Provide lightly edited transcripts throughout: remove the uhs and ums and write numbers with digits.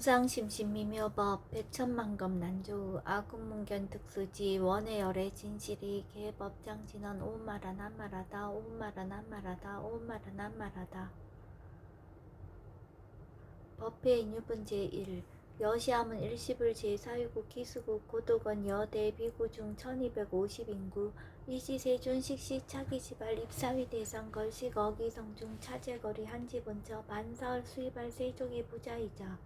무상심신미묘법 백천만검 난조 아군문견 특수지 원의 열의 진실이 개법장진언 오마라 난마라다 오마라 난마라다 오마라 난마라다. 법회 인유분 제1 여시함은 일시불 제4위국 기수국 고독원 여대 비구중 1250인구 이시세존 식시 차기지발 입사위 대상 걸식 어기성중 차제거리 한지본처 반사을 수입할 세족의 부자이자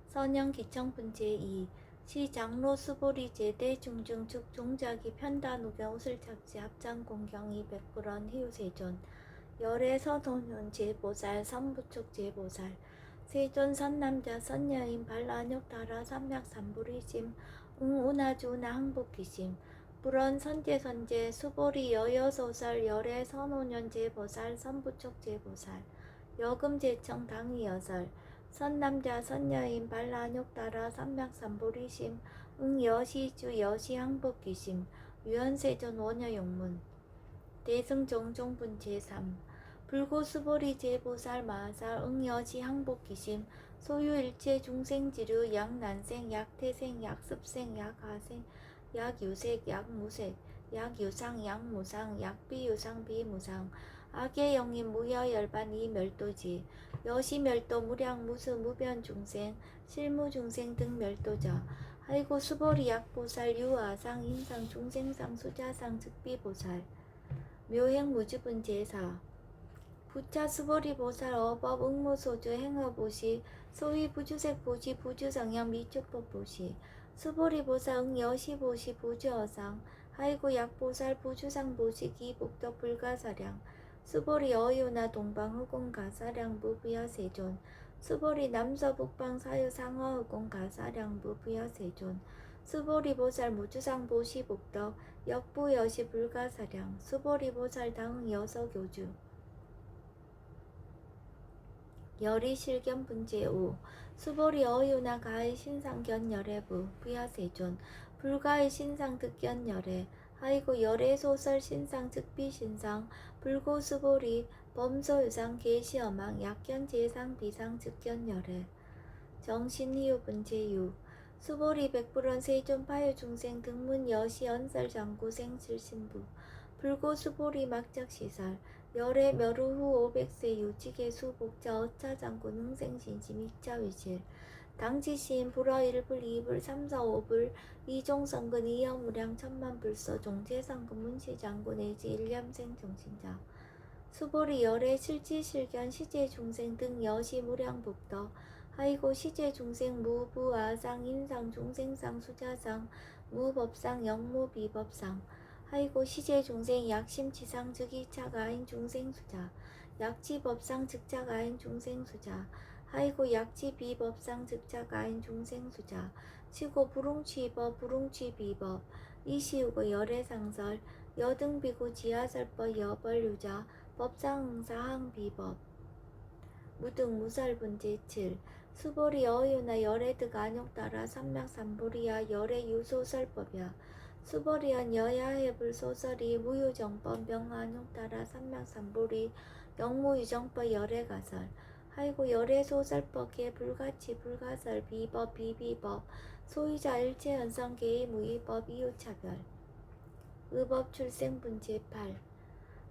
선영 기청분 제2 시장로 수보리 제대 중중 측 종자기 편단우경 우슬착지 합장 공경이 백불원 희우세존 열애 서도년 제보살 선부축 제보살 세존 선남자 선여인 발라녁다라 삼맥삼불이심 응운하주나 항복기심 불원 선제선제 수보리 여여소살 열애 선오년 제보살 선부축 제보살 여금제청 당위여설 선남자 선여인 발라녁다라 삼맥삼불이심 응여시주 여시항복기심 유연세존 원여용문 대승정종분 제3 불고수보리 제보살 마살 응여시 항복기심 소유일체 중생지류 약난생 약태생 약습생 약하생 약유색 약무색 약유상 약무상 약비유상 비무상 악의 영인 무여열반 이멸도지 여시멸도 무량무수 무변중생 실무중생 등 멸도자 아이고 수보리 약보살 유아상 인상 중생상 수자상 즉비보살 묘행무주분 제4 부차 수보리 보살 어법 응모소주 행어보시 소위 부주색 보시 부주성형 미축법 보시 수보리 보살 응여시보시 부주어상 아이고 약보살 부주상 보시 기복덕 불가사량 수보리 어유나 동방흑공 가사량 무부여세존 수보리 남서북방 사유상어 흑공 가사량 무부여세존 수보리 보살 무주상 보시 복덕 역부여시 불가사량 수보리 보살 당응 여서교주 열이 실견 분제 5 수보리 어유나 가의 신상견 열애부 부야세존 불가의 신상 득견 열애 아이고 열애 소설 신상 즉비 신상 불고 수보리 범소유상 계시어망 약견 제상 비상 즉견 열애 정신이유 분제 6 수보리 백불원 세존 파유 중생 등문 여시 연설 장구 생실 신부 불고 수보리 막작 시설 열애 멸후 후 500세 유지계수 복자 어차장군 흥생신심 익자위실 당지시인 불어 1불 2불 3, 4, 5불 이종성근 이여무량 천만불서 종제상근 문시장군 내지 일념생 정신자 수보리 열애 실지실견 시제중생 등 여시무량복덕 아이고 시제중생 무부아상 인상 중생상 수자상 무법상 영무비법상 아이고 시제중생 약심치상 즉이차가인 중생수자 약지법상 즉자가인 중생수자 아이고 약지비법상 즉자가인 중생수자 치고 부릉취법 부릉취비법 이시우고 열애상설 여등비고 지하설법 여벌유자 법상응사항비법 무등무설분 제7 수보리 어유나 열애득 안욕따라 삼맥삼불이야 열애유소설법이야 수보리언 여야해불 소설이 무유정법 명안욕따라 삼맥삼불이 영무유정법 열애가설 아이고 열애소설법 개불가치 불가설 비법 비비법 소유자 일체현상 개의무의법 이유차별 의법 출생분 제8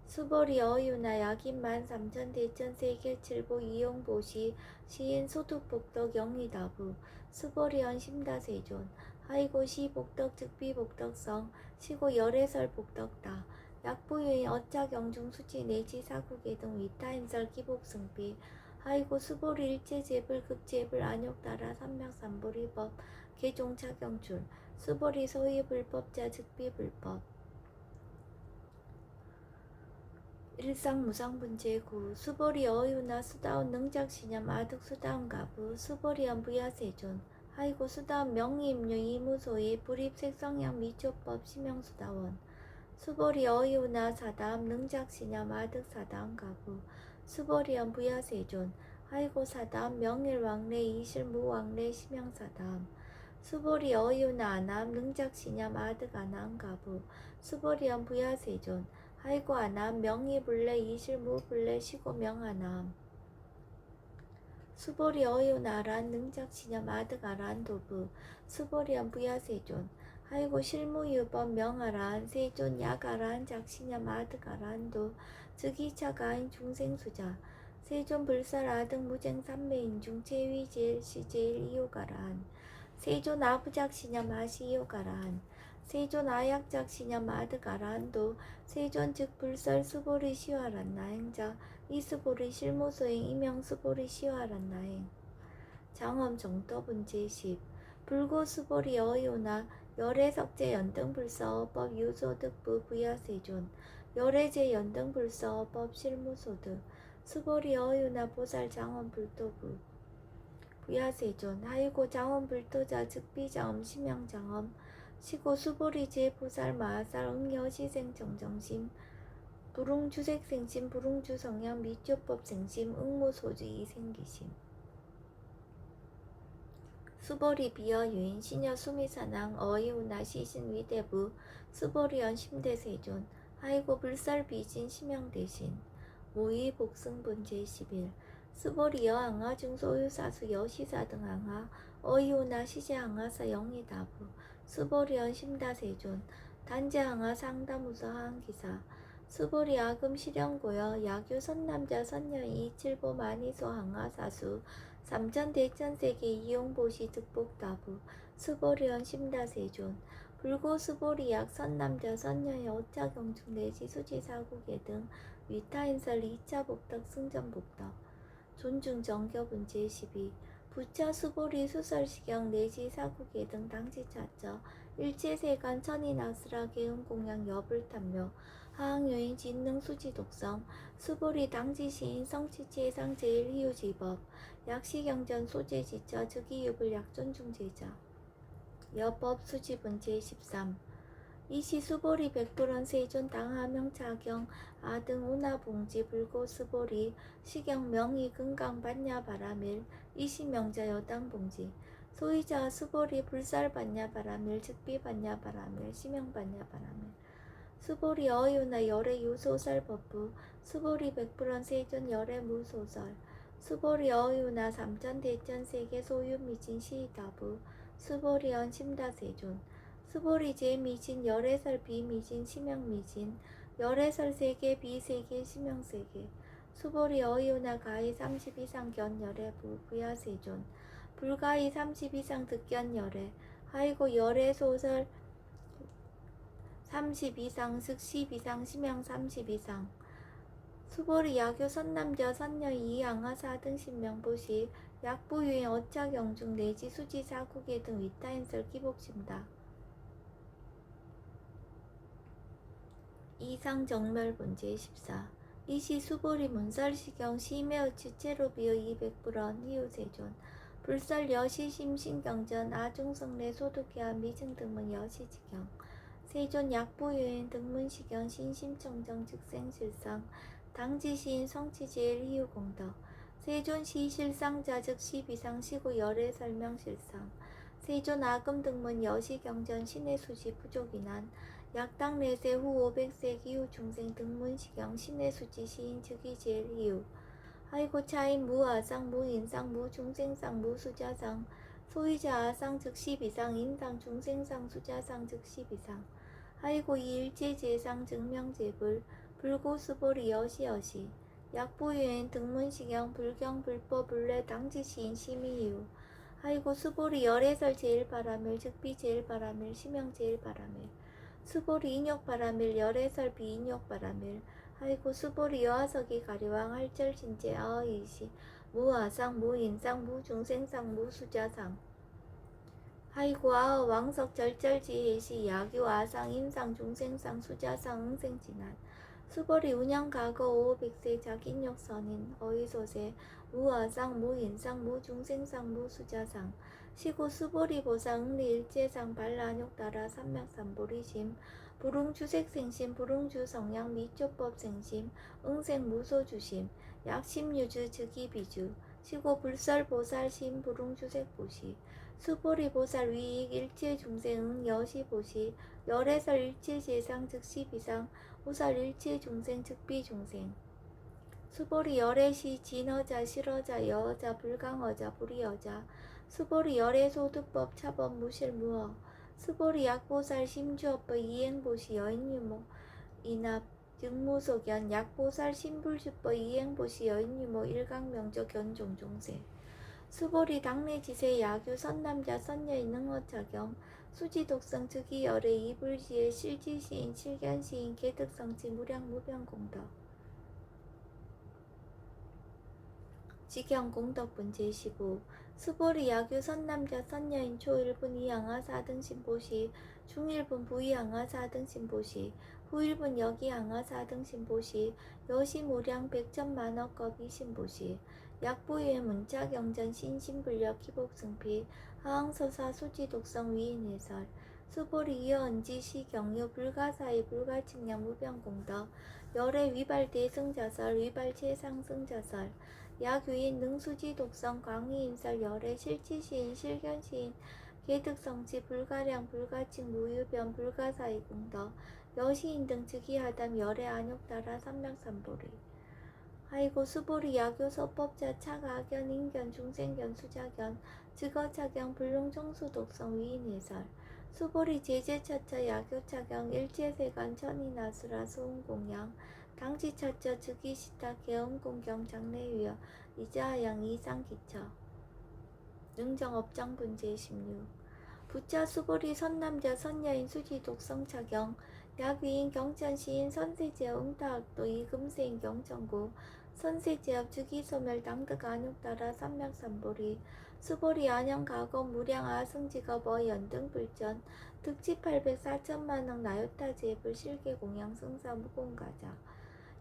수보리 어유나 약인만 삼천 대천 세계칠보 이용보시 시인 소득복덕 영리다부 수보리언 심다세존 아이고 시복덕 즉비복덕성 시고 열애설 복덕다 약부유인 어차경중 수치 내지 사국의 등 위타인설 기복승비 아이고 수보리 일체제불 극제불 안욕따라 삼맥삼불이법 개종차경출 수보리 소위불법자 즉비불법 일상무상분제 9 수보리 어유나 수다운 능작시념 아득 수다운 가부 수보리언 부야세존 아이고 수다운 명의임료 이무소의 불입색성향 미초법 심형수다원 수보리 어유나 사다음 능작시념 아득 사다운 가부 수보리언 부야세존 아이고 사다음 명일왕래 이실무왕래 심형사다음 수보리 어유나 아남 능작시념 아득 아나음 가부 수보리언 부야세존 아이고 아남 명의불래 이실무불래 시고명하남 수보리 어유나란 능작시념 아득아란 도부 수보리안 부야세존 하이고 실무유법 명아란 세존 야가란 작시념 아득아란도 즉이차가인 중생수자 세존 불살 아득 무쟁 삼매인 중 제위제일 시제일 이요가란 세존 아부작시념 아시이요가란 세존 아약작시념 아득아란도 세존 즉 불설 수보리 시화란 나행자 이수보리 실무소행 이명수보리 시화란 나행 장엄 정법은 제10 불고수보리 어이오나 열애석제 연등불사어법 유소득부 부야세존 열애제 연등불사어법 실무소득 수보리 어이오나 보살 장엄 불도부 부야세존 하이고 장엄 불도자 즉비장엄 심양장엄 시고 수보리제 보살 마살 응여시생 정정심 불응주색생심 불응주성향 미조법생심 응무소주의 생기심 수보리 비어 유인 시녀 수미사낭 어이우나 시신 위대부 수보리언 심대세존 하이고 불살 비진 심양대신 모의 복승분 제11 수보리여 항하 중소유사수 여시사 등 항하 어이우나 시제 항하사 영이다부 수보리언 심다세존 단제 항하 상담우서 하항기사 수보리 아금 실현고여 야규 선남자 선녀이 칠보 만이소 항하사수 삼천 대천세계 이용보시 득복다부 수보리언 심다세존 불고 수보리약 선남자 선녀의 어차경중 내지 수지사국예 등 위타인설 2차 복덕 승전복덕 존중 정ገብ은 제12 부차 수보리 수설시경 내지 사국예 등 당지차처 일체세간 천인아스라게 음공양 여불탐묘 하항요인 진능 수지독성 수보리 당지시인 성치치해상 제일희유지법 약시경전 소재지처 즉이유불 약존중제자 여법 수지분 제13 이시 수보리 백불원 세존 당하명차경 아등 운하봉지 불고 수보리 시경 명의 금강 반야 바라밀 이시 명자 여당봉지 소이자 수보리 불살 반야 바라밀 즉비 반야 바라밀 시명 반야 바라밀 수보리 어유나 열애 유소설 법부 수보리 백불원 세존 열애 무소설 수보리 어유나 삼천 대천 세계 소유 미진 시다부 수보리언 심다세존 수보리 제미진 열애설 비미진 시명미진 열애설 세계 비세계 시명세계 수보리 어유나 가히 30 이상 견열애 부야세존 불가히 30 이상 득견열애 하이고 열애 소설 30 이상 즉 10 이상 심양 30 이상 수보리 야교 선남자 선녀 이양하사 등 신명보시 약부유인 어차경중 내지 수지사국예 등 위타인설 기복심다 이상정멸본제 14 이시 수보리 문설시경 시매어 지체로 비어 200불원 희우세존 불설 여시심신경전 아중성내 소득해야 미증 등문 여시지경 세존 약부유인 등문시경 신심청정 즉생실상 당지시인 성치제일 희우공덕 세존 시실상자 즉 12상 시고 열애 설명실상 세존 아금 등문 여시경전 신의 수지 부족이난 약당 내세 후 500세 기후 중생 등문시경 신의 수지 시인 즉이 제일 희우 하이고 차인 무아상 무인상 무중생상 무수자상 소이자 아상 즉 12상 인상 중생상 수자상 즉 12상 하이고 이일제제상 증명제불 불고수보리 여시여시 약부유인 등문시경 불경 불법 불례 당지시인 심의유 하이고 수보리 열애설 제일바라밀 즉비 제일바라밀 시명 제일바라밀 수보리 인욕바라밀 열애설 비인욕바라밀 하이고 수보리 여하석이 가리왕 할절진제 아의시 무아상 무인상 무중생상 무수자상 하이고 아어 왕석 절절지혜시 야규 아상 인상 중생상 수자상 응생진한 수보리 운영가거 500세 자긴욕선인 어이소세 무아상 무인상 무중생상 무수자상 시고 수보리 보상 응리일제상 반란욕따라 삼맥삼보리심 불응주색생심 불응주성양 미조법생심 응생무소주심 약심유주 즉이비주 시고 불설보살심 불응주색보시 수보리 보살 위익 일체중생 응여시보시 열애설 일체제상 즉 12상 우살 일체중생 즉비중생 수보리 열애시 진어자 실어자 여어자 불강어자 불이어자 수보리 열애소득법 차법 무실무어 수보리 약보살 심주업법 이행보시 여인유모 이납 증무소견 약보살 신불주법 이행보시 여인유모 일강명조 견종종세 수보리 당내지세 야규 선남자 선여인 능어차경 수지독성 즉위열애 이불지의 실지시인 실견시인 개득성치 무량무변공덕 직영공덕분 제15 수보리 야규 선남자 선여인 초1분 이양하 4등 신보시 중1분 부이양하 4등 신보시 후1분 여기양하 4등 신보시 여시무량 백천만억겁이 신보시 약부유의 문자경전 신신불력 기복승피 하항서사 수지독성 위인해설 수보리 이어언지 시경유 불가사의 불가측량 무변공덕 열애 위발 대승자설 위발 최상승자설 야규인 능수지 독성 광희인설 열애 실치시인 실견시인 개득성치 불가량 불가칭 무유변 불가사의 공덕 여시인 등 즉위하담 열애 안욕따라 삼명삼보리 아이고 수보리 야교 서법자 차가견 인견 중생견 수자견 즉어차경 불능종수 독성 위인해설 수보리 제제차차 야교차경 일제세관 천인아수라 수운공양 당지차차 즉위시타 개엄공경 장례위여 이자양 이상기처 능정업장분 제16 부자 수보리 선남자 선여인 수지 독성차경 야귀인 경천시인 선세제업 응타학도 이금세인 경천구 선세제업 즉위소멸 당득 안욕따라 삼명삼보리 수보리 안영가검 무량 아승직업 어연등불전 득지 800 4천만억 나요타제불 실계공양 승사 무공가자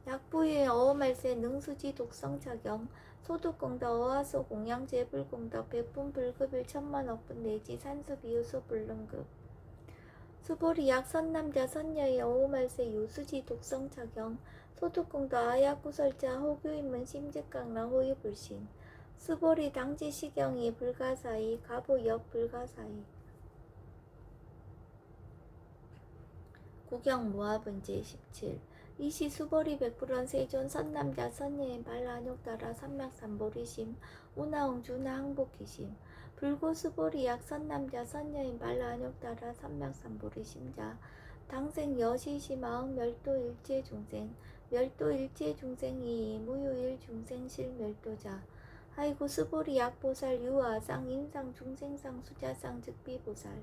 약부의 어어말세 능수지 독성차경 소득공덕 어하소 공양 재불공덕 백분 불급일 천만억분 내지 산수비유소 불능급 수보리 약 선남자 선여의 어오말세 유수지 독성차경 소득공덕 아야구설자 호교인문 심직강랑 호유불신 수보리 당지 시경이 불가사의 가보역 불가사의 구경모합은 제17 이시 수보리 백불원 세존 선남자 선여인 발라욕따라 삼맥삼보리심 우나옹주나 항복기심 불고 수보리 약 선남자 선여인 발라욕따라 삼맥삼보리심자 당생 여시시 마음 멸도 일체중생 멸도 일체중생이 무유일 중생실 멸도자 아이고 수보리 약보살 유아상 인상 중생상 수자상 즉비보살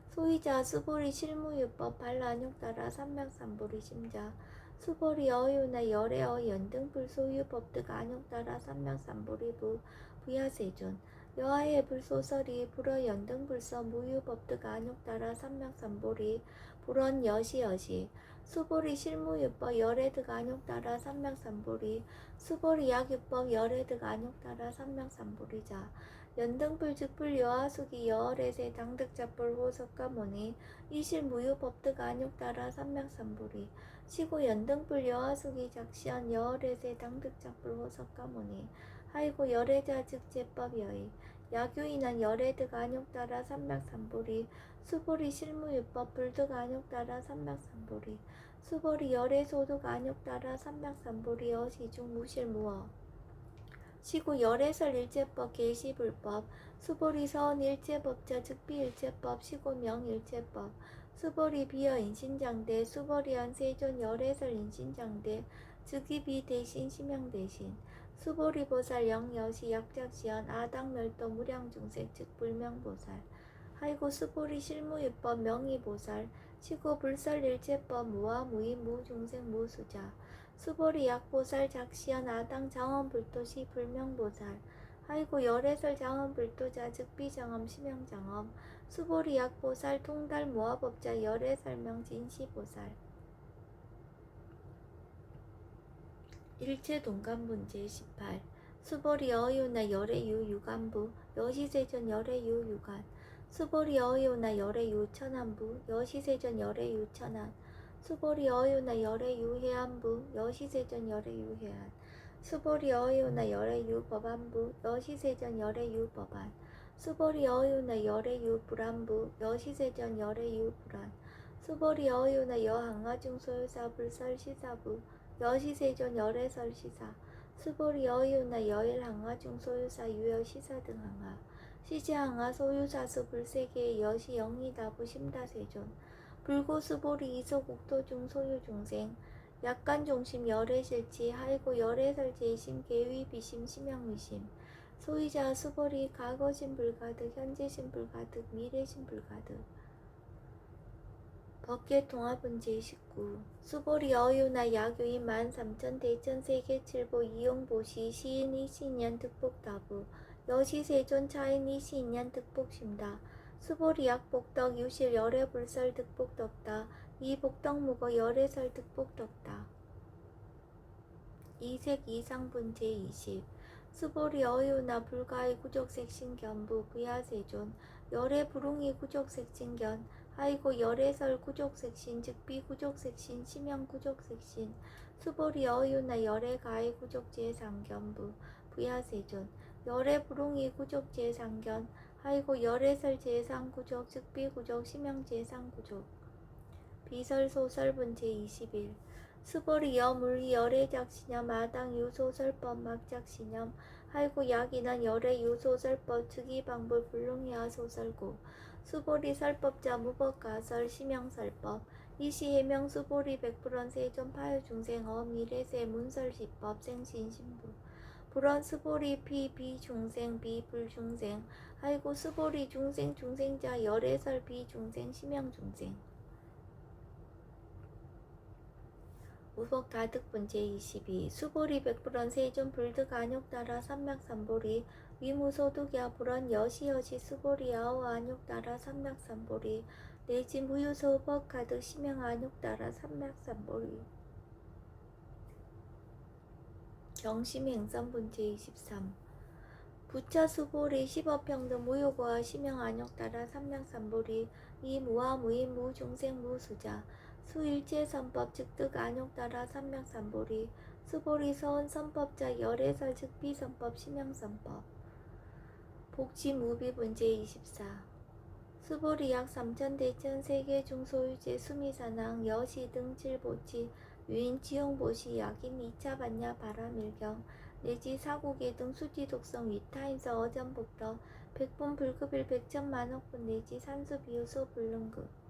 소이자 수보리 실무유법 발라욕따라 삼맥삼보리심자 수보리 어유나 열애어 연등불 소유법득 안욕따라 삼명삼보리부 부야세존 여하의 불소설이 불어 연등불서 무유법득 안욕따라 삼명삼보리 불원 여시여시 수보리 실무유법 열애득 안욕따라 삼명삼보리 수보리 약유법 열애득 안욕따라 삼명삼보리자 연등불 즉불 여하수기 여월에세 당득잡불 호석가모니 이실무유법득 안욕따라 삼명삼보리 시고 연등불 여하수기 작시한 여월에세 당득잡불 호석가모니 하이고 열애자 즉 제법여의 야교인한 열애득 안욕따라 삼명삼보리 수보리 실무유법 불득 안욕따라 삼명삼보리 수보리 열애소득 안욕따라 삼명삼보리 어시중 무실무어 시고 열애설 일제법 계시불법 수보리 서원 일제법자 즉비일제법 시고 명일제법 수보리 비어 인신장대 수보리한 세존 열애설 인신장대 즉위비 대신 심양 대신 수보리 보살 영여시 약작시연 아당멸도 무량중생 즉 불명보살 하이고 수보리 실무유법 명의보살 시고 불설일제법 무와 무인 무중생 무수자 수보리 약보살 작시연 아당 장엄불도시 불명보살 하이고 열애설 장엄불도자 즉비장엄 심양장엄 수보리 약보살 통달 모아법자 열애설명 진시보살 일체동간분 제18 수보리 어유나 열애유 유간부 여시세전 열애유 유간 수보리 어유나 열애유 천안부 여시세전 열애유 천안 수보리 어유나 열애유 해안부 여시세전 열애유 해안 수보리 어유나 열애유 법안부 여시세전 열애유 법안 수보리 어유나 열애유 불안부 여시세전 열애유 불안 수보리 어유나 여항아중 소유사 불설시사부 여시세존 열애설시사 수보리 어유나 여일 항하 중 소유사 유여 시사 등 항하 시제 항하 소유사 수 불세계 여시 영이다부 심다세존 불고 수보리 이소국토 중 소유 중생 약간 종심 열애 실치 하이고 열애 설제심 계위 비심 심양미심 소유자 수보리 과거심 불가득 현재심 불가득 미래심 불가득 법계통합은 제19 수보리 어유나 야교인 13,000 대천 세계칠보 이용보시 시인 이신년 득복다부 여시세존 차인 이신년 득복심다 수보리 약복덕 유실 열애불설 득복덕다 이복덕무거 열애설 득복덕다 이색 이상분 제20 수보리 어유나 불가의 구족색신 견부 부야세존 열애 불웅이 구족색신견 하이고 열애설 구족색신 즉비 구족색신 심형 구족색신 수보리 어유나 열애 가의 구족제상견부 부야세존 열애 불웅이 구족제상견 하이고 열애설 제상구족 즉비 구족 심형 제상구족 비설 소설분 제21 수보리 여물리 열애작신염 마당 유소설법 막작신염 하이고 약이난 열애 유소설법 즉이방불 불능이하 소설고 수보리 설법자 무법가설 심형설법 이시해명 수보리 백불원 세존 파유중생 어미래세 문설시법 생신신부 불원 수보리 비중생 비불중생 하이고 수보리 중생 중생자 열애설 비중생 심형중생 우복 다득분 제22 수보리 백불원 세존 불득 안욕따라 삼맥삼보리 위무소득야 불원 여시여시 수보리 아오 안욕따라 삼맥삼보리 내지 무유소법 가득 심형 안욕따라 삼맥삼보리 경심행선분 제23 부처 수보리 십업평등 무효고와 심형 안욕따라 삼맥삼보리 이무와 무인 무중생 무수자 수일체 선법 즉득 안욕따라 삼맥삼보리 수보리 서원 선법자 열애설 즉비 선법 심형 선법 복지 무비분 제24 수보리 약 3천 대천 세계 중소유제 수미사낭 여시 등 칠보치 유인 지용보시 약인 2차 반야 바라밀경 내지 사국의 등 수지독성 위타인서 어전복덕 백분 불급일 백천만억분 내지 산수 비유소 불능급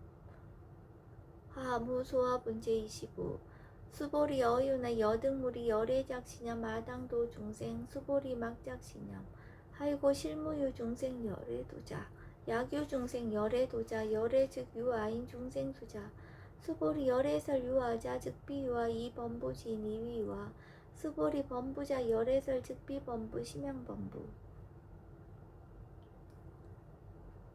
하무소화분 제25 수보리 어유나 여등무리 열애작신염 마당도 중생 수보리 막작신염 하이고 실무유 중생 열애도자 약유 중생 열애도자 열애 즉 유아인 중생수자 수보리 열애설 유아자 즉 비유아 이범부지 니위유아 수보리 범부자 열애설 즉 비범부 심형범부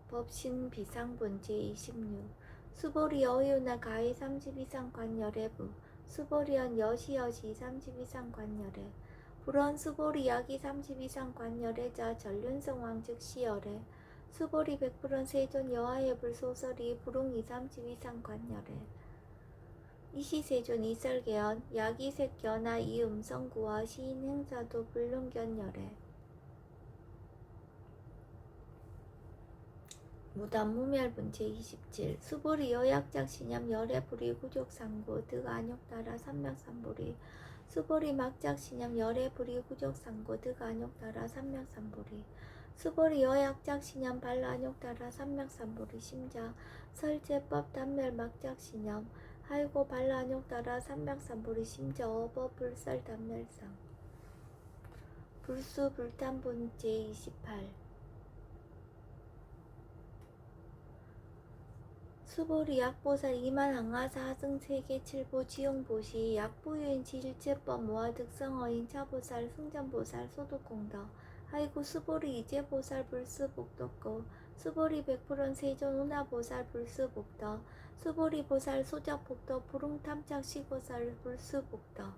법신 비상분 제26 수보리 어유나 가히 30 이상 관열애부 수보리언 여시여시 30 이상 관열애 불원 수보리 약이 30 이상 관열애자 전륜성왕 즉 시열애 수보리 백불원 세존 여하의 불소설이 불웅 30 이상 관열애 이시세존 이설계연 약이색견아 이음성구와 시인행사도 불능견열애 무단무멸분 제27 수보리 여약작신염 열애불이 구족상구 득 안욕따라 삼맥삼보리 수보리 막작신염 열애불이 구족상구 득 안욕따라 삼맥삼보리 수보리 여약작신염 발안욕따라 삼맥삼보리 심자 설제법 단멸 막작신염 하이고 발안욕따라 삼맥삼보리 심자 어버 불설 단멸상 불수 불탄분 제28 수보리 약보살 이만항하사 하승세계 칠보 지용보시 약부유인 지일제법 모아 득성어인 차보살 승전보살 소득공덕 하이고 수보리 이제보살 불수복덕고 수보리 백불원 세존 운하보살 불수복덕 수보리 보살 소작복덕 불웅탐착 시보살 불수복덕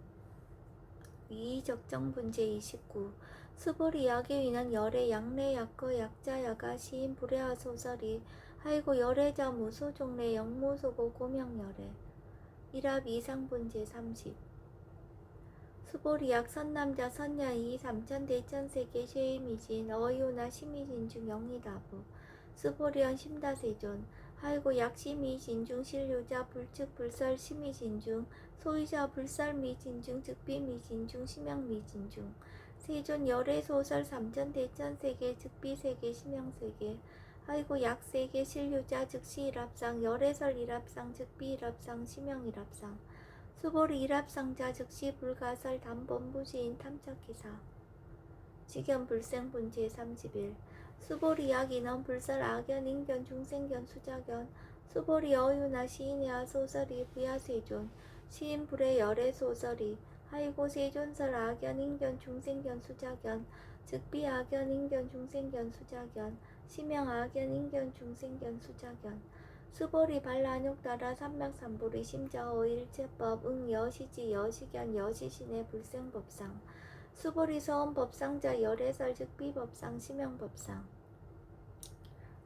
위적정분 제29 수보리 약에 인한 열애 약내 약거 약자 야가 시인 불애화 소설이 하이고 열애자 무수 종래 영무소고 고명열애 일합 이상분 제30 수보리 약 선남자 선녀이 3천 대천세계 쉐이미진 어유나 시미진 중 영이다부 수보리언 심다세존 하이고 약심이 진중 실효자 불측 불설 심이 진중 소유자 불설 미진중 즉비 미진중 심양 미진중 세존 열애 소설 삼전 대천 세계 즉비 세계 심양 세계 하이고 약세계 실효자 즉시 일합상 열애설 일합상 즉비 일합상 심양 일합상 수보리 일합상자 즉시 불가설 담본부지인 탐착기사 직연 불생분 제31 수보리 약인원 불설 악연 인견 중생견 수자견 수보리 어유나 시인이야 소설이 부야 세존 시인 불의 열애 소설이 하이고 세존설 악연 인견 중생견 수자견 즉비 악연 인견 중생견 수자견 심양 악연 인견 중생견 수자견 수보리 발란욕 따라 삼맥삼보리 심자어 일체법 응 여시지 여시견 여시신의 불생법상 수보리 서원법상자 열애설 즉비법상 심양법상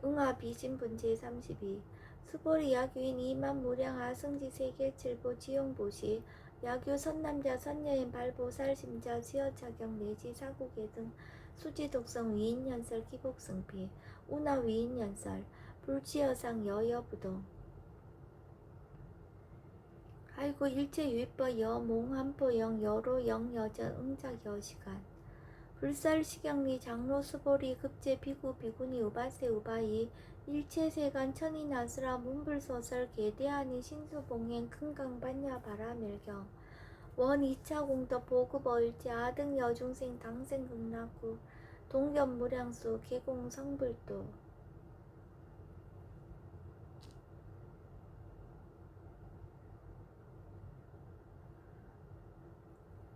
응아 비진분 제32 수보리 야규인 이만 무량 아승지 세계 칠보 지용보시 야규 선남자 선여인 발보살 심자 지어차경 내지 사고계 등 수지독성 위인연설 기복승피 우나 위인연설 불치여상 여여부동 아이고 일체 유입법 여몽한포영 여로 영여전 응작 여시간 불살 식영리 장로 수보리 급제 비구 비구니 우바세 우바이 일체세간 천이나스라 문불소설 계대하니 신수봉행 큰강반야 바라멸경 원 2차 공덕 보급어일제 아등 여중생 당생 극락구 동견무량수 개공 성불도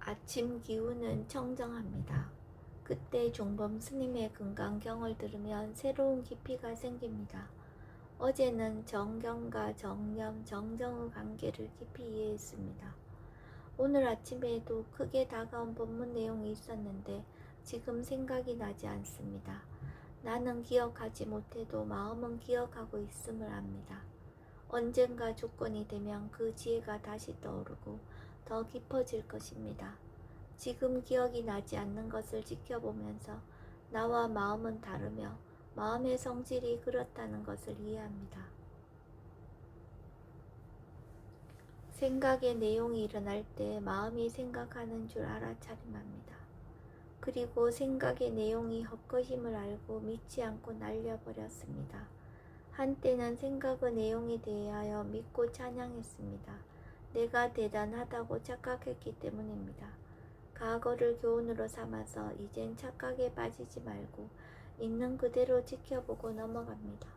아침 기운은 청정합니다. 그때 종범 스님의 금강경을 들으면 새로운 깊이가 생깁니다. 어제는 정경과 정념, 정정의 관계를 깊이 이해했습니다. 오늘 아침에도 크게 다가온 법문 내용이 있었는데 지금 생각이 나지 않습니다. 나는 기억하지 못해도 마음은 기억하고 있음을 압니다. 언젠가 조건이 되면 그 지혜가 다시 떠오르고 더 깊어질 것입니다. 지금 기억이 나지 않는 것을 지켜보면서 나와 마음은 다르며 마음의 성질이 그렇다는 것을 이해합니다. 생각의 내용이 일어날 때 마음이 생각하는 줄 알아차림합니다. 그리고 생각의 내용이 헛것임을 알고 믿지 않고 날려버렸습니다. 한때는 생각의 내용에 대하여 믿고 찬양했습니다. 내가 대단하다고 착각했기 때문입니다. 과거를 교훈으로 삼아서 이젠 착각에 빠지지 말고 있는 그대로 지켜보고 넘어갑니다.